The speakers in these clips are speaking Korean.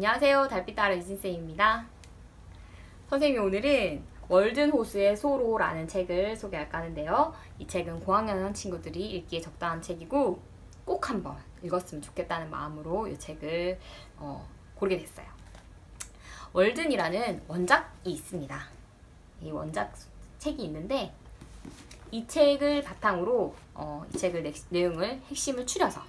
안녕하세요. 달빛따라 유진쌤입니다. 선생님이 오늘은 월든 호수의 소로라는 책을 소개할까 하는데요. 이 책은 고학년 친구들이 읽기에 적당한 책이고 꼭 한번 읽었으면 좋겠다는 마음으로 이 책을 고르게 됐어요. 월든이라는 원작이 있습니다. 이 원작 책이 있는데 이 책을 바탕으로 이 책을 내용을 핵심을 추려서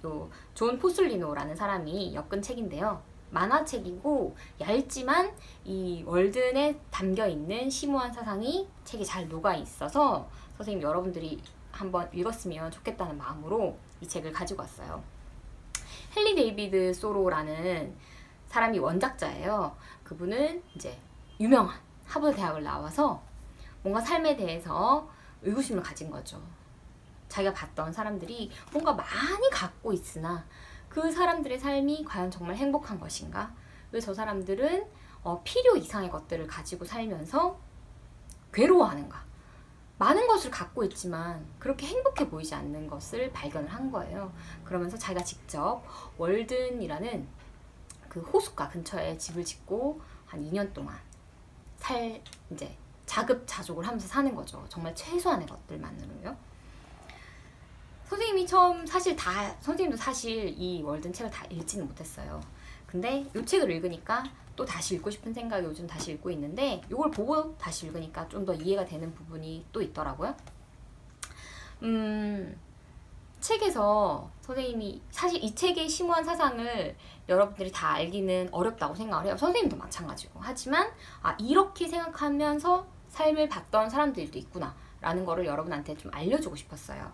또 존 포슐리노라는 사람이 엮은 책인데요. 만화책이고 얇지만 이 월든에 담겨있는 심오한 사상이 책에 잘 녹아있어서 선생님 여러분들이 한번 읽었으면 좋겠다는 마음으로 이 책을 가지고 왔어요. 헨리 데이비드 소로라는 사람이 원작자예요. 그분은 이제 유명한 하버드 대학을 나와서 뭔가 삶에 대해서 의구심을 가진 거죠. 자기가 봤던 사람들이 뭔가 많이 갖고 있으나 그 사람들의 삶이 과연 정말 행복한 것인가? 왜 저 사람들은 필요 이상의 것들을 가지고 살면서 괴로워하는가? 많은 것을 갖고 있지만 그렇게 행복해 보이지 않는 것을 발견을 한 거예요. 그러면서 자기가 직접 월든이라는 그 호숫가 근처에 집을 짓고 한 2년 동안 이제 자급자족을 하면서 사는 거죠. 정말 최소한의 것들만으로요. 선생님이 선생님도 사실 이 월든 책을 다 읽지는 못했어요. 근데 이 책을 읽으니까 또 다시 읽고 싶은 생각이 요즘 다시 읽고 있는데 이걸 보고 다시 읽으니까 좀 더 이해가 되는 부분이 또 있더라고요. 책에서 선생님이 사실 이 책의 심오한 사상을 여러분들이 다 알기는 어렵다고 생각을 해요. 선생님도 마찬가지고. 하지만 이렇게 생각하면서 삶을 봤던 사람들도 있구나 라는 거를 여러분한테 좀 알려주고 싶었어요.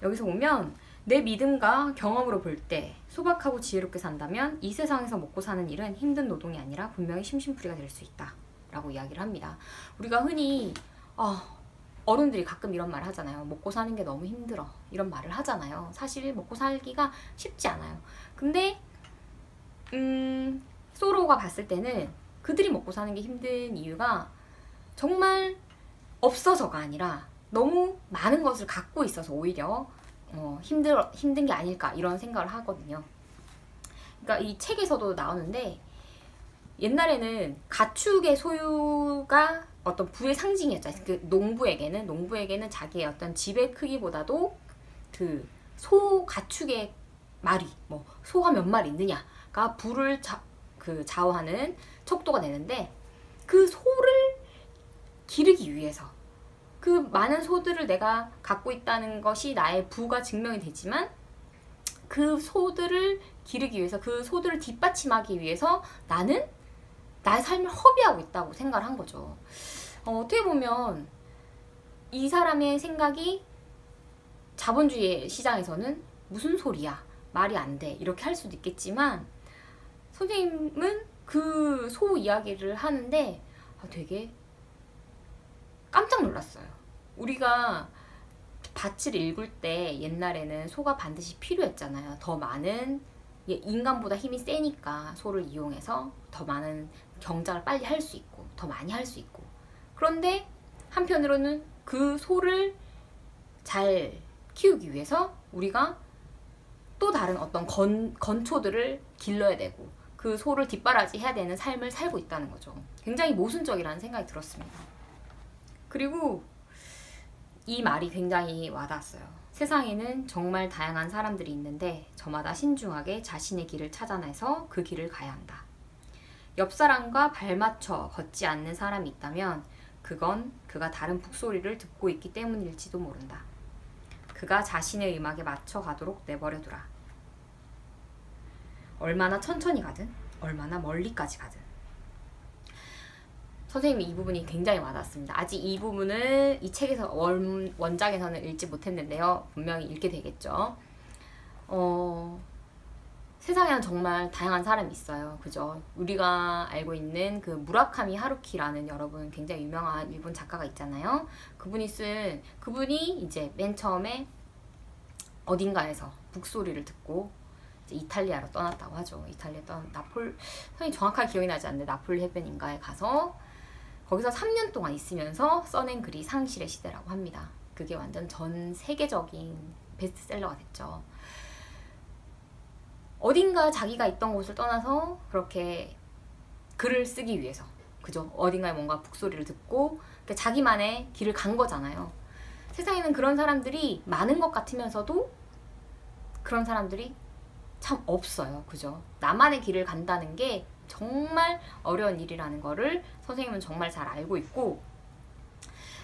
여기서 보면 내 믿음과 경험으로 볼 때 소박하고 지혜롭게 산다면 이 세상에서 먹고 사는 일은 힘든 노동이 아니라 분명히 심심풀이가 될 수 있다 라고 이야기를 합니다. 우리가 흔히 어른들이 가끔 이런 말을 하잖아요. 먹고 사는 게 너무 힘들어 이런 말을 하잖아요. 사실 먹고 살기가 쉽지 않아요. 근데 소로가 봤을 때는 그들이 먹고 사는 게 힘든 이유가 정말 없어서가 아니라 너무 많은 것을 갖고 있어서 오히려 힘든 게 아닐까 이런 생각을 하거든요. 그러니까 이 책에서도 나오는데 옛날에는 가축의 소유가 어떤 부의 상징이었죠. 그 농부에게는 자기의 어떤 집의 크기보다도 그 가축의 마리, 소가 몇 마리 있느냐가 부를 좌우하는 척도가 되는데 그 소를 기르기 위해서 그 많은 소들을 내가 갖고 있다는 것이 나의 부가 증명이 되지만 그 소들을 기르기 위해서 그 소들을 뒷받침하기 위해서 나는 나의 삶을 허비하고 있다고 생각을 한 거죠. 어떻게 보면 이 사람의 생각이 자본주의 시장에서는 무슨 소리야 말이 안 돼 이렇게 할 수도 있겠지만 선생님은 그 소 이야기를 하는데 되게 깜짝 놀랐어요. 우리가 밭을 읽을 때 옛날에는 소가 반드시 필요했잖아요. 더 많은 인간보다 힘이 세니까 소를 이용해서 더 많은 경작을 빨리 할 수 있고 더 많이 할 수 있고 그런데 한편으로는 그 소를 잘 키우기 위해서 우리가 또 다른 어떤 건초들을 길러야 되고 그 소를 뒷바라지 해야 되는 삶을 살고 있다는 거죠. 굉장히 모순적이라는 생각이 들었습니다. 그리고 이 말이 굉장히 와닿았어요. 세상에는 정말 다양한 사람들이 있는데 저마다 신중하게 자신의 길을 찾아내서 그 길을 가야 한다. 옆 사람과 발맞춰 걷지 않는 사람이 있다면 그건 그가 다른 북소리를 듣고 있기 때문일지도 모른다. 그가 자신의 음악에 맞춰 가도록 내버려두라. 얼마나 천천히 가든 얼마나 멀리까지 가든. 선생님이 이 부분이 굉장히 와닿았습니다. 아직 이 부분을 이 책에서 원작에서는 읽지 못했는데요. 분명히 읽게 되겠죠. 세상에는 정말 다양한 사람이 있어요. 그죠? 우리가 알고 있는 그 무라카미 하루키라는 여러분 굉장히 유명한 일본 작가가 있잖아요. 그분이 이제 맨 처음에 어딘가에서 북소리를 듣고 이제 이탈리아로 떠났다고 하죠. 선생님 정확하게 기억이 나지 않는데 나폴리 해변인가에 가서 거기서 3년 동안 있으면서 써낸 글이 상실의 시대라고 합니다. 그게 완전 전 세계적인 베스트셀러가 됐죠. 어딘가 자기가 있던 곳을 떠나서 그렇게 글을 쓰기 위해서, 그죠? 어딘가에 뭔가 북소리를 듣고 자기만의 길을 간 거잖아요. 세상에는 그런 사람들이 많은 것 같으면서도 그런 사람들이 참 없어요. 그죠? 나만의 길을 간다는 게 정말 어려운 일이라는 거를 선생님은 정말 잘 알고 있고,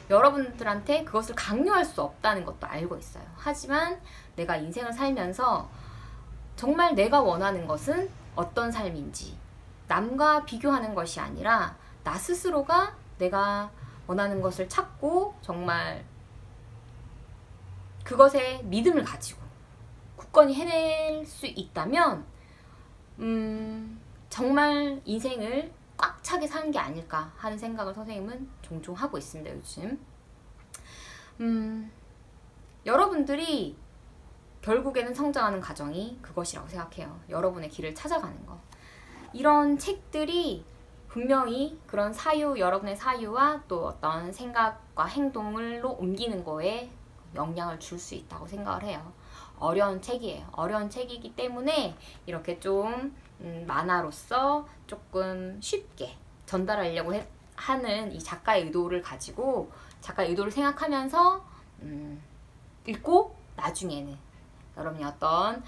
여러분들한테 그것을 강요할 수 없다는 것도 알고 있어요. 하지만 내가 인생을 살면서 정말 내가 원하는 것은 어떤 삶인지, 남과 비교하는 것이 아니라 나 스스로가 내가 원하는 것을 찾고 정말 그것에 믿음을 가지고 굳건히 해낼 수 있다면 정말 인생을 꽉 차게 사는 게 아닐까 하는 생각을 선생님은 종종 하고 있습니다. 요즘 여러분들이 결국에는 성장하는 과정이 그것이라고 생각해요. 여러분의 길을 찾아가는 거. 이런 책들이 분명히 그런 사유, 여러분의 사유와 또 어떤 생각과 행동을로 옮기는 거에 영향을 줄 수 있다고 생각을 해요. 어려운 책이에요. 어려운 책이기 때문에 이렇게 좀 만화로서 조금 쉽게 전달하려고 하는 이 작가의 의도를 가지고, 작가의 의도를 생각하면서 읽고 나중에는 여러분이 어떤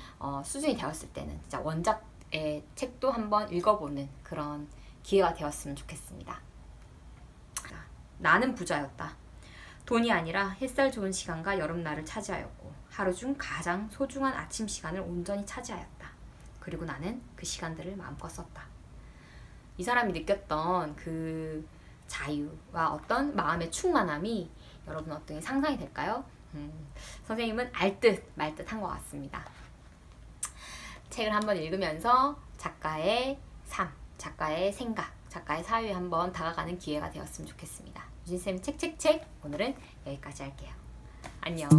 수준이 되었을 때는 진짜 원작의 책도 한번 읽어보는 그런 기회가 되었으면 좋겠습니다. 나는 부자였다. 돈이 아니라 햇살 좋은 시간과 여름날을 차지하였고 하루 중 가장 소중한 아침 시간을 온전히 차지하였다. 그리고 나는 그 시간들을 마음껏 썼다. 이 사람이 느꼈던 그 자유와 어떤 마음의 충만함이 여러분 어떤 상상이 될까요? 선생님은 알듯 말듯 한 것 같습니다. 책을 한번 읽으면서 작가의 삶, 작가의 생각, 작가의 사유에 한번 다가가는 기회가 되었으면 좋겠습니다. 유진쌤 책책책 오늘은 여기까지 할게요. 안녕.